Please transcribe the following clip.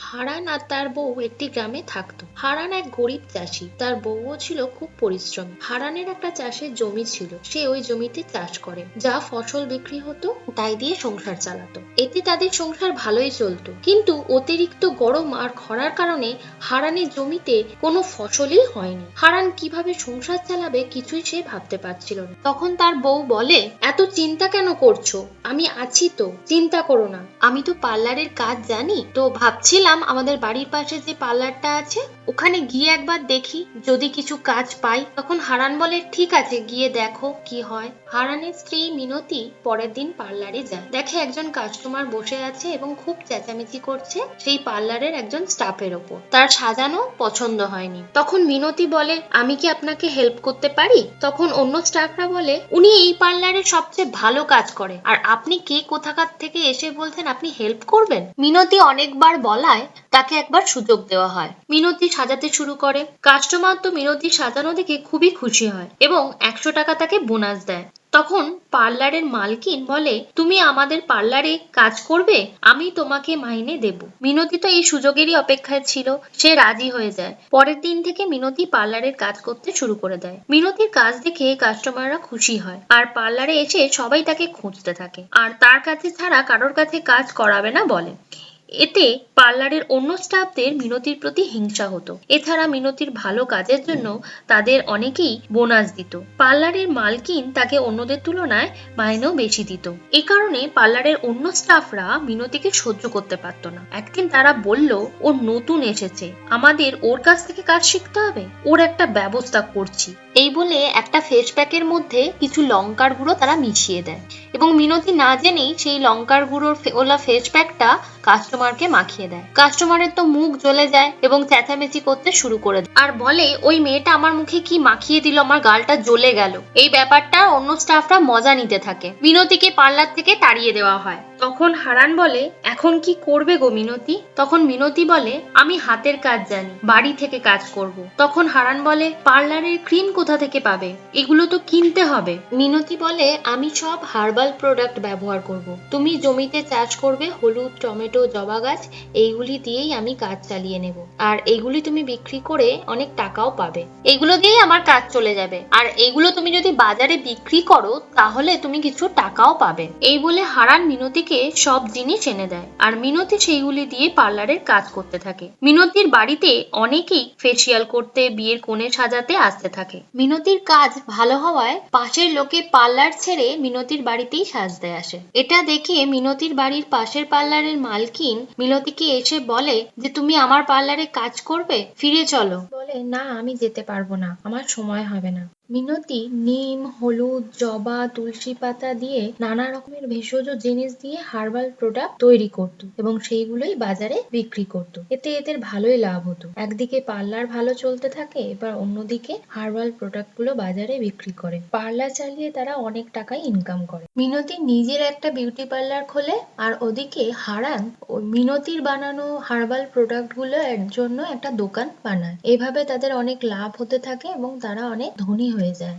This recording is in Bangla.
হারান আর তার বউ একটি গ্রামে থাকতো। হারান এক গরিব চাষি, তার বউও ছিল খুব পরিশ্রমী। হারানের একটা চাষের জমি ছিল, সে ওই জমিতে চাষ করে, যা ফসল বিক্রি হতো তাই দিয়ে সংসার চালাতো। এতে তাদের সংসার ভালোই চলতো, কিন্তু অতিরিক্ত গরম আর খরার কারণে হারানের জমিতে কোনো ফসলই হয়নি। হারান কিভাবে সংসার চালাবে কিছুই সে ভাবতে পারছিল না। তখন তার বউ বলে, এত চিন্তা কেন করছো? আমি আছি তো, চিন্তা করো না। আমি তো পার্লারের কাজ জানি, তো ভাবছিলাম আমাদের বাড়ির পাশে যে পার্লারটা আছে ওখানে গিয়ে একবার দেখি, যদি কিছু কাজ পাই। তখন হারান বলে, ঠিক আছে, গিয়ে দেখো কি হয়। হারানের স্ত্রী মিনতি পরের দিন পার্লারে যায়, দেখে একজন কাস্টমার বসে আছে এবং খুব চেঁচামেচি করছে সেই পার্লারের একজন স্টাফের ওপর। তার সাজানো পছন্দ হয়নি। তখন মিনতি বলে, আমি কি আপনাকে হেল্প করতে পারি? তখন অন্য স্টাফরা বলে, উনি এই পার্লারের সবচেয়ে ভালো কাজ করে, আর আপনি কে কোথাকার থেকে এসে বলছেন আপনি হেল্প করবেন? মিনতি অনেকবার বলায় তাকে একবার সুযোগ দেওয়া হয়। মিনতি সাজাতে শুরু করে। কাস্টমার তো মিনতির সাজানো দেখে খুবই খুশি হয় এবং 100 টাকা তাকে বোনাস দেয়। তখন পার্লারের মালকিন বলে, তুমি আমাদের পার্লারে কাজ করবে, আমি তোমাকে মাইনে দেব। মিনতি তো এই সুযোগেরই অপেক্ষায় ছিল, সে রাজি হয়ে যায়। পরের দিন থেকে মিনতি পার্লারের কাজ করতে শুরু করে দেয়। মিনতির কাজ দেখে কাস্টমাররা খুশি হয় আর পার্লারে এসে সবাই তাকে খুঁজতে থাকে, আর তার কাছে ছাড়া কারোর কাছে কাজ করাবে না বলে। এতে পার্লারের অন্য স্টাফদের মিনতির প্রতি হিংসা হতো। এছাড়া মিনতির ভালো কাজের জন্য তাদের অনেকেই বোনাস দিত। পার্লারের মালকিন তাকে অন্যদের তুলনায় মাইনেও বেশি দিত। এই কারণে পার্লারের অন্য স্টাফরা মিনতিকে সহ্য করতে পারত না। একদিন তারা বলল, ও নতুন এসেছে, আমাদের ওর কাছ থেকে কাজ শিখতে হবে, ওর একটা ব্যবস্থা করছি। এই বলে একটা ফেস প্যাকের মধ্যে কিছু লঙ্কার গুঁড়ো তারা মিশিয়ে দেয় এবং মিনতি না জেনেই সেই লঙ্কার গুঁড়োর ওলা ফেস প্যাকটা কাস্টমারকে মাখিয়ে দেয়। কাস্টমারের তো মুখ জ্বলে যায় এবং চেঁচামেচি করতে শুরু করে দেয় আর বলে, ওই মেয়েটা আমার মুখে কি মাখিয়ে দিল, আমার গালটা জ্বলে গেল। এই ব্যাপারটা অন্য স্টাফরা মজা নিতে থাকে। মিনতিকে পার্লার থেকে তাড়িয়ে দেওয়া হয়। তখন হারান বলে, এখন কি করবে গো মিনতি? তখন মিনতি বলে, আমি হাতের কাজ জানি, বাড়ি থেকে কাজ করব। তখন হারান বলে, পার্লারের ক্রিম কোথা থেকে পাবে? এগুলো তো কিনতে হবে। মিনতি বলে, আমি সব হার্বাল প্রোডাক্ট ব্যবহার করব। তুমি জমিতে চাষ করবে হলুদ, টমেটো, জবা গাছ, এইগুলি দিয়েই আমি কাজ চালিয়ে নেব, আর এইগুলি তুমি বিক্রি করে অনেক টাকাও পাবে। এগুলো দিয়েই আমার কাজ চলে যাবে, আর এগুলো তুমি যদি বাজারে বিক্রি করো তাহলে তুমি কিছু টাকাও পাবে। এই বলে হারান মিনতিকে সব জিনিস এনে দেয়, আর মিনতি সেইগুলি দিয়ে পার্লারের কাজ করতে থাকে। মিনতির বাড়িতে অনেকেই ফেসিয়াল করতে, বিয়ের কোণে সাজাতে আসতে থাকে। মিনতির কাজ ভালো হওয়ায় পাশের লোকে পার্লার ছেড়ে মিনতির বাড়িতেই সাজতে আসে। এটা দেখে মিনতির বাড়ির পাশের পার্লারের মালকিন মিনতিকে এসে বলে যে, তুমি আমার পার্লারে কাজ করবে, ফিরে চলো। বলে, না, আমি যেতে পারবো না, আমার সময় হবে না। মিনতি নিম, হলুদ, জবা, তুলসী পাতা দিয়ে নানা রকমের ভেষজ জিনিস দিয়ে হার্বাল প্রোডাক্ট তৈরি করত এবং সেইগুলোই বাজারে বিক্রি করত। এতে এদের ভালোই লাভ হতো। একদিকে পার্লার ভালো চলতে থাকে, এবার অন্যদিকে হার্বাল প্রোডাক্ট গুলো বাজারে বিক্রি করে। পার্লার চালিয়ে তারা অনেক টাকাই ইনকাম করে। মিনতি নিজের একটা বিউটি পার্লার খোলে, আর ওদিকে হারান মিনতির বানানো হার্বাল প্রোডাক্ট গুলোর জন্য একটা দোকান বানায়। এভাবে তাদের অনেক লাভ হতে থাকে এবং তারা অনেক ধনী হয়ে যায়।